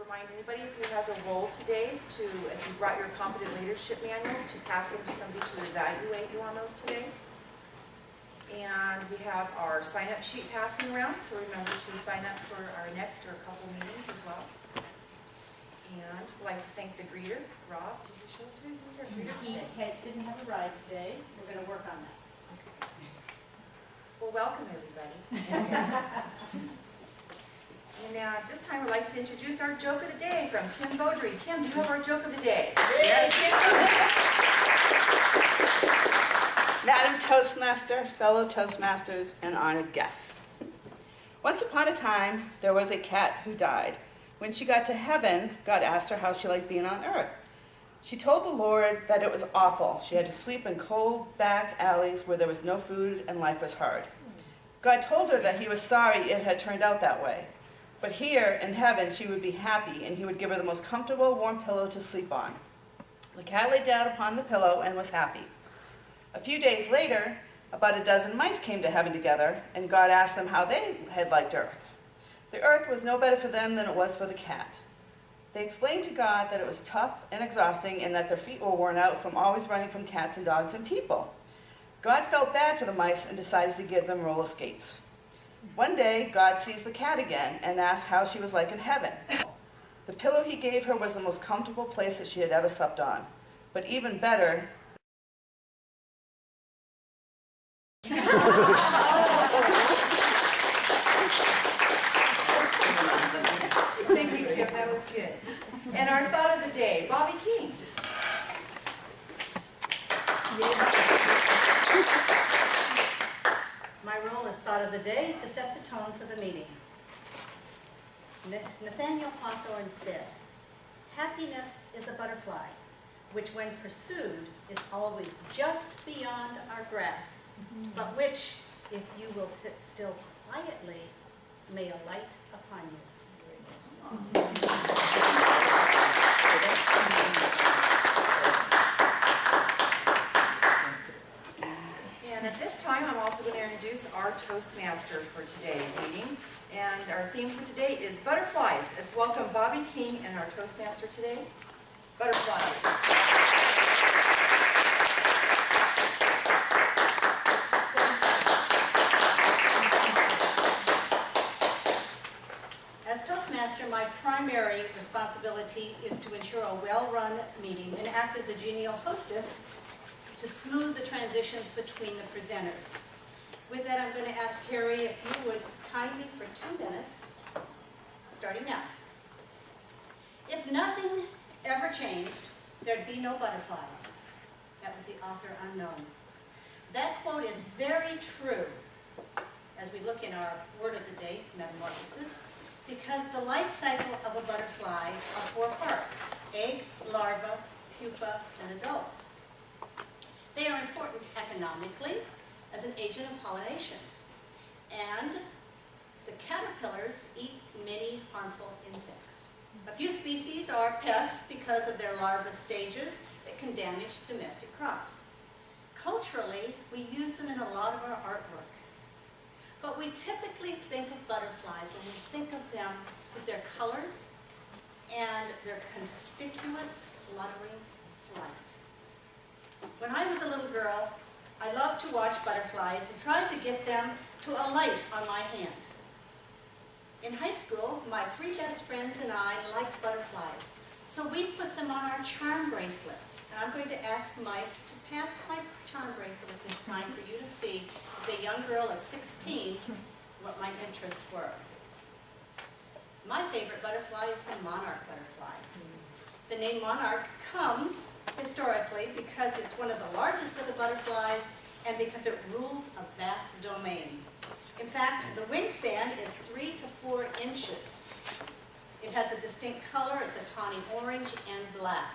remind anybody who has a role today to, if you brought your competent leadership manuals, to pass them to somebody to evaluate you on those today. And we have our sign-up sheet passing around, so remember to sign up for our next or a couple meetings as well. And I'd like to thank the greeter, Rob. Did you show it to him? Who's our greeter? He didn't have a ride today. We're going to work on that. Well, welcome everybody. And at this time, we'd like to introduce our joke of the day from Kim Beaudry. Kim, do you have our joke of the day? Yes. Madam Toastmaster, fellow Toastmasters, and honored guests. Once upon a time, there was a cat who died. When she got to heaven, God asked her how she liked being on earth. She told the Lord that it was awful. She had to sleep in cold back alleys where there was no food and life was hard. God told her that he was sorry it had turned out that way. But here in heaven, she would be happy, and he would give her the most comfortable, warm pillow to sleep on. The cat lay down upon the pillow and was happy. A few days later, about a dozen mice came to heaven together, and God asked them how they had liked earth. The earth was no better for them than it was for the cat. They explained to God that it was tough and exhausting, and that their feet were worn out from always running from cats and dogs and people. God felt bad for the mice and decided to give them roller skates. One day, God sees the cat again and asks how she was like in heaven. The pillow he gave her was the most comfortable place that she had ever slept on. But even better, Thank you, Kim. That was good. And our thought of the day, Bobby King. My role as thought of the day is to set the tone for the meeting. Nathaniel Hawthorne said, "Happiness is a butterfly, which when pursued is always just beyond our grasp, but which, if you will sit still quietly, may alight upon you." And at this time, I'm also going to introduce our Toastmaster for today's meeting. And our theme for today is butterflies. Let's welcome Bobby King and our Toastmaster today, butterflies. As Toastmaster, my primary responsibility is to ensure a well-run meeting and act as a genial hostess to smooth the transitions between the presenters. With that, I'm going to ask Carrie if you would time me for 2 minutes, starting now. If nothing ever changed, there'd be no butterflies. That was the author unknown. That quote is very true as we look in our word of the day, metamorphosis, because the life cycle of a butterfly are 4 parts: egg, larva, pupa, and adult. They are important economically as an agent of pollination. And the caterpillars eat many harmful insects. A few species are pests because of their larva stages that can damage domestic crops. Culturally, we use them in a lot of our artwork. But we typically think of butterflies when we think of them with their colors and their conspicuous fluttering flight. When I was a little girl, I loved to watch butterflies and tried to get them to alight on my hand. In high school, my 3 best friends and I liked butterflies, so we put them on our charm bracelet. And I'm going to ask Mike to pass my charm bracelet at this time for you to see, as a young girl of 16, what my interests were. My favorite butterfly is the monarch butterfly. The name monarch comes historically because it's one of the largest of the butterflies and because it rules a vast domain. In fact, the wingspan is 3 to 4 inches. It has a distinct color. It's a tawny orange and black.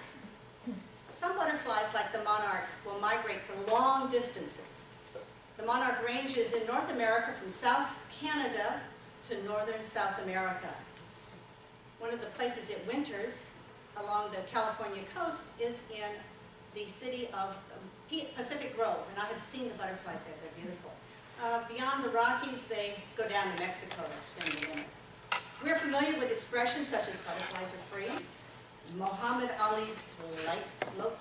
Some butterflies, like the monarch, will migrate for long distances. The monarch ranges in North America from South Canada to northern South America. One of the places it winters along the California coast is in the city of Pacific Grove, and I have seen the butterflies there. They're beautiful. Beyond the Rockies, they go down to Mexico to spend the winter. We're familiar with expressions such as butterflies are free, Muhammad Ali's float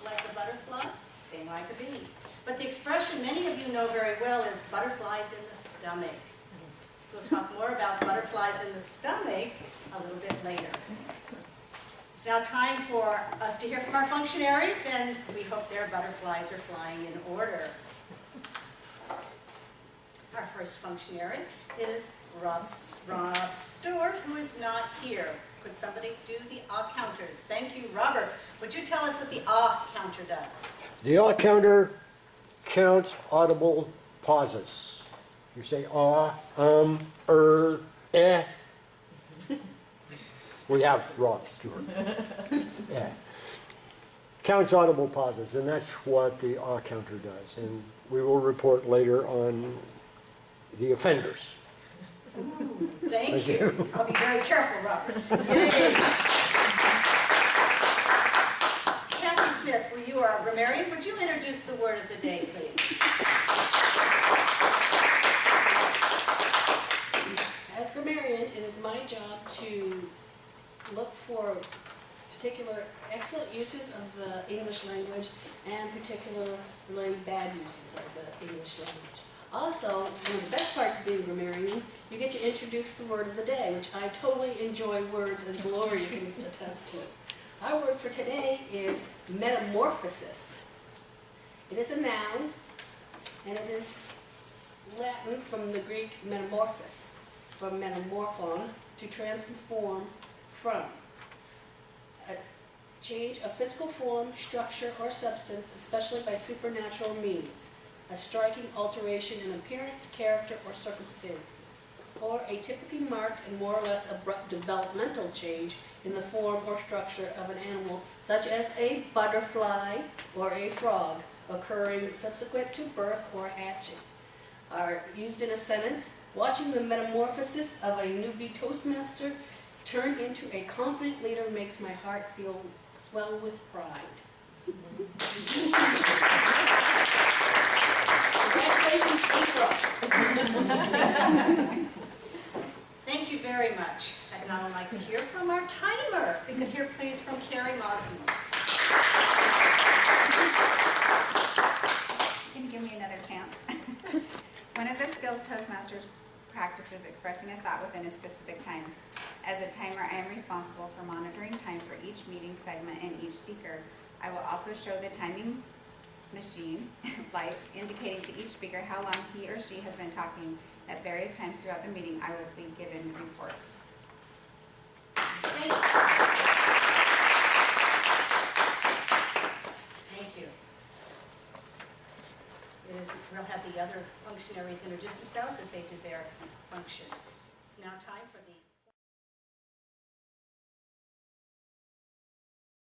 like a butterfly, sting like a bee. But the expression many of you know very well is butterflies in the stomach. We'll talk more about butterflies in the stomach a little bit later. It's now time for us to hear from our functionaries, and we hope their butterflies are flying in order. Our first functionary is Rob Stewart, who is not here. Could somebody do the ah counters? Thank you, Robert. Would you tell us what the ah counter does? The ah counter counts audible pauses. You say ah, eh. We have Rob Stewart. Yeah. Counts audible pauses, and that's what the ah counter does. And we will report later on the offenders. Ooh, thank you. I'll be very careful, Robert. Yay. Kathy Smith, where you are a grammarian, would you introduce the word of the day, please? As grammarian, it is my job to look for particular excellent uses of the English language and particularly bad uses of the English language. Also, one of the best parts of being a grammarian, you get to introduce the word of the day, which I totally enjoy words, as Gloria can attest to. Our word for today is metamorphosis. It is a noun, and it is Latin from the Greek metamorphos, from metamorphon, to transform from. A change of physical form, structure, or substance, especially by supernatural means. A striking alteration in appearance, character, or circumstances, or a typically marked and more or less abrupt developmental change in the form or structure of an animal, such as a butterfly or a frog, occurring subsequent to birth or hatching. Are used in a sentence: watching the metamorphosis of a newbie Toastmaster turn into a confident leader makes my heart feel swell with pride. Congratulations, April. Thank you very much. I'd now like to hear from our timer. If we could hear please from Carrie Mosman. Can you give me another chance? One of the skills Toastmasters practices expressing a thought within a specific time. As a timer, I am responsible for monitoring time for each meeting segment and each speaker. I will also show the timing machine lights indicating to each speaker how long he or she has been talking. At various times throughout the meeting, I will be given reports. Thank you. Thank you. We'll have the other functionaries introduce themselves as they do their function. It's now time for the